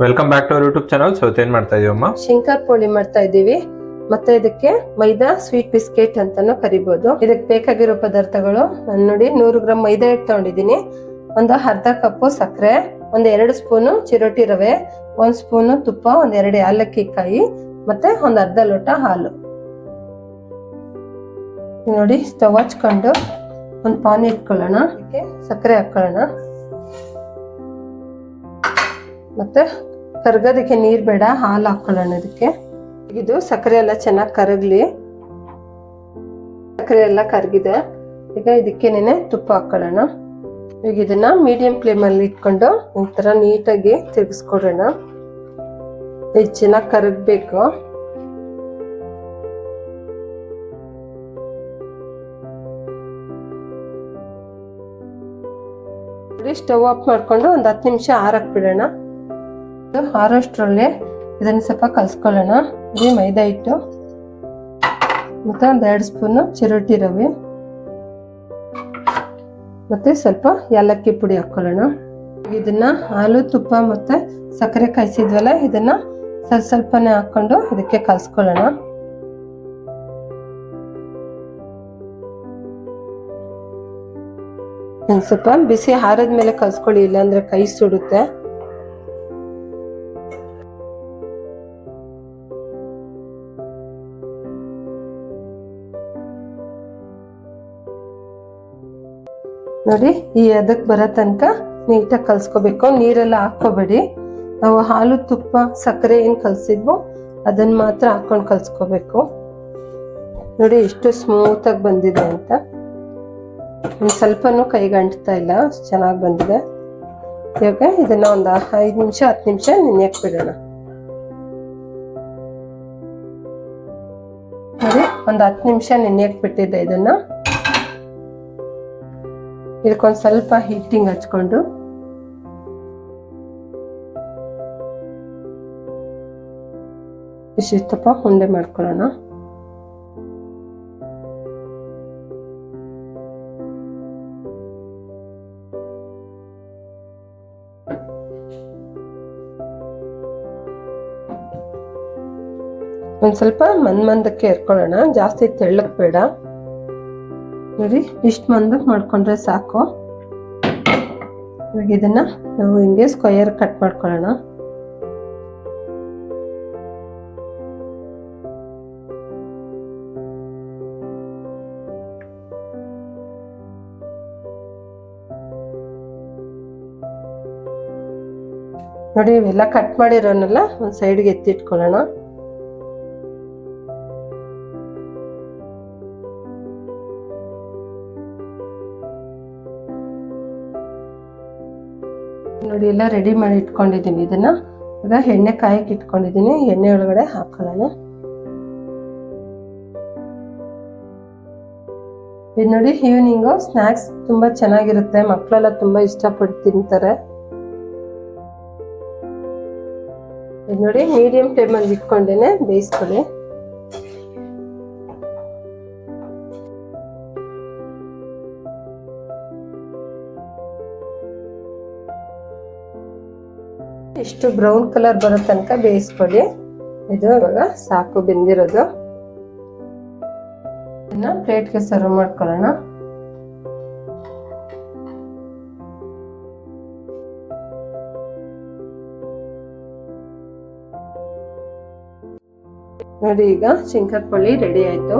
Welcome back to our YouTube channel. So ಏನ್ ಮಾಡ್ತಾ ಇದೀವಮ್ಮ? ಶಂಕರ್ ಪೋಳಿ ಮಾಡ್ತಾ ಇದೀವಿ. ಮತ್ತೆ ಇದಕ್ಕೆ ಮೈದಾ ಸ್ವೀಟ್ ಬಿಸ್ಕೆಟ್ ಅಂತಾನು ಕರಿಬಹುದು. ಇದಕ್ಕೆ ಬೇಕಾಗಿರೋ ಪದಾರ್ಥಗಳು ನಾನು ನೋಡಿ 100 ಗ್ರಾಂ ಮೈದಾ ಹಿಟ್ಟು ತಗೊಂಡಿದ್ದೀನಿ, ಒಂದು ಅರ್ಧ ಕಪ್ ಸಕ್ಕರೆ, ಒಂದ್ 2 ಸ್ಪೂನು ಚಿರೋಟಿ ರವೆ, 1 ಸ್ಪೂನು ತುಪ್ಪ, ಒಂದ್ 2 ಏಲಕ್ಕಿ ಕಾಯಿ, ಮತ್ತೆ ಒಂದ್ ಅರ್ಧ ಲೋಟ ಹಾಲು. ನೋಡಿ ಸ್ಟವ್ ಹಚ್ಕೊಂಡು ಒಂದು ಪಾನಿ ಇಟ್ಕೊಳ್ಳೋಣ. ಇದಕ್ಕೆ ಸಕ್ಕರೆ ಹಾಕೊಳ್ಳೋಣ. ಮತ್ತೆ ಕರ್ಗೋದಕ್ಕೆ ನೀರ್ ಬೇಡ, ಹಾಲು ಹಾಕೊಳ್ಳೋಣ ಇದಕ್ಕೆ. ಇದು ಸಕ್ಕರೆ ಎಲ್ಲ ಚೆನ್ನಾಗಿ ಕರಗ್ಲಿ. ಸಕ್ಕರೆ ಎಲ್ಲ ಕರಗಿದೆ. ಈಗ ಇದಕ್ಕೇನೆ ತುಪ್ಪ ಹಾಕೊಳ್ಳೋಣ. ಈಗ ಇದನ್ನ ಮೀಡಿಯಂ ಫ್ಲೇಮ್ ಅಲ್ಲಿ ಇಟ್ಕೊಂಡು ಈ ತರ ನೀಟಾಗಿ ತಿರ್ಗಿಸ್ಕೊಡೋಣ. ಇದು ಚೆನ್ನಾಗಿ ಕರಗಬೇಕು. ಸ್ಟವ್ ಆಫ್ ಮಾಡ್ಕೊಂಡು ಒಂದು 10 ನಿಮಿಷ ಆರಕ್ ಬಿಡೋಣ. ಆರೋಷ್ಟ್ರಲ್ಲಿ ಇದನ್ನ ಸ್ವಲ್ಪ ಕಲ್ಸ್ಕೊಳ್ಳೋಣ. ಇದು ಮೈದಾ ಹಿಟ್ಟು ಮತ್ತೆ ಒಂದ್ 2 ಸ್ಪೂನು ಚಿರೋಟಿ ರವೆ ಮತ್ತೆ ಸ್ವಲ್ಪ ಏಲಕ್ಕಿ ಪುಡಿ ಹಾಕೊಳ್ಳೋಣ. ಇದನ್ನ ಹಾಲು, ತುಪ್ಪ ಮತ್ತೆ ಸಕ್ಕರೆ ಕಾಯಿಸಿದ್ವಲ್ಲ, ಇದನ್ನ ಸ್ವಲ್ಪನೇ ಹಾಕೊಂಡು ಇದಕ್ಕೆ ಕಲ್ಸ್ಕೊಳ್ಳೋಣ. ಸ್ವಲ್ಪ ಬಿಸಿ ಆರಿದ್ಮೇಲೆ ಕಲ್ಸ್ಕೊಳ್ಳಿ, ಇಲ್ಲಾಂದ್ರೆ ಕೈ ಸುಡುತ್ತೆ. ನೋಡಿ ಈ ಅದಕ್ಕೆ ಬರೋ ತನಕ ನೀಟಾಗಿ ಕಲ್ಸ್ಕೋಬೇಕು. ನೀರೆಲ್ಲ ಹಾಕೋಬೇಡಿ. ನಾವು ಹಾಲು, ತುಪ್ಪ, ಸಕ್ಕರೆ ಏನ್ ಕಲ್ಸಿದ್ವೋ ಅದನ್ನ ಮಾತ್ರ ಹಾಕೊಂಡು ಕಲ್ಸ್ಕೋಬೇಕು. ನೋಡಿ ಎಷ್ಟು ಸ್ಮೂತ್ ಆಗಿ ಬಂದಿದೆ ಅಂತ. ಒಂದ್ ಸ್ವಲ್ಪನೂ ಕೈಗೆ ಅಂಟ್ತಾ ಇಲ್ಲ, ಚೆನ್ನಾಗಿ ಬಂದಿದೆ. ಇವಾಗ ಇದನ್ನ ಒಂದು 5 ನಿಮಿಷ 10 ನಿಮಿಷ ನೆನೆಯಕ್ ಬಿಡೋಣ. ನೋಡಿ ಒಂದು 10 ನಿಮಿಷ ನೆನೆಯಕ್ ಬಿಟ್ಟಿದ್ದೆ. ಇದನ್ನ ಇದಕ್ಕೊಂದು ಸ್ವಲ್ಪ ಹೀಟಿಂಗ್ ಹಚ್ಕೊಂಡು ಇಷ್ಟಪ್ಪ ಉಂಡೆ ಮಾಡ್ಕೊಳ್ಳೋಣ. ಒಂದ್ ಸ್ವಲ್ಪ ಮಂದಕ್ಕೆ ಎರ್ಕೊಳ್ಳೋಣ, ಜಾಸ್ತಿ ತೆಳ್ಳಕ್ ಬೇಡ. ನೋಡಿ ಇಷ್ಟು ಮಂದಕ್ಕೆ ಮಾಡ್ಕೊಂಡ್ರೆ ಸಾಕು. ಇವಾಗ ಇದನ್ನ ನಾವು ಹಿಂಗೆ ಸ್ಕ್ವಯರ್ ಕಟ್ ಮಾಡ್ಕೊಳ್ಳೋಣ. ನೋಡಿ ಇವೆಲ್ಲ ಕಟ್ ಮಾಡಿರೋನೆಲ್ಲ ಒಂದ್ ಸೈಡ್ಗೆ ಎತ್ತಿಟ್ಕೊಳ್ಳೋಣ. ನೋಡಿ ಎಲ್ಲ ರೆಡಿ ಮಾಡಿ ಇಟ್ಕೊಂಡಿದ್ದೀನಿ. ಇದನ್ನ ಈಗ ಎಣ್ಣೆ ಕಾಯಕ್ಕೆ ಇಟ್ಕೊಂಡಿದ್ದೀನಿ. ಎಣ್ಣೆ ಒಳಗಡೆ ಹಾಕೊಳ್ಳೋಣ. ಇದು ನೋಡಿ ಈವ್ನಿಂಗು ಸ್ನಾಕ್ಸ್ ತುಂಬಾ ಚೆನ್ನಾಗಿರುತ್ತೆ. ಮಕ್ಕಳೆಲ್ಲ ತುಂಬಾ ಇಷ್ಟಪಟ್ಟು ತಿಂತಾರೆ. ಇದು ನೋಡಿ ಮೀಡಿಯಂ ಫ್ಲೇಮ್ ಅಲ್ಲಿ ಇಟ್ಕೊಂಡೇನೆ ಬೇಯಿಸ್ಕೊಳ್ಳಿ. ಇಷ್ಟು ಬ್ರೌನ್ ಕಲರ್ ಬರೋ ತನಕ ಬೇಯಿಸ್ಕೊಳ್ಳಿ. ಇದು ಇವಾಗ ಸಾಕು ಬೆಂದಿರೋದು. ಇದನ್ನ ಪ್ಲೇಟ್ಗೆ ಸರ್ವ್ ಮಾಡ್ಕೊಳ್ಳೋಣ. ನೋಡಿ ಈಗ ಶಂಕರ್ ಪೋಳಿ ರೆಡಿ ಆಯ್ತು.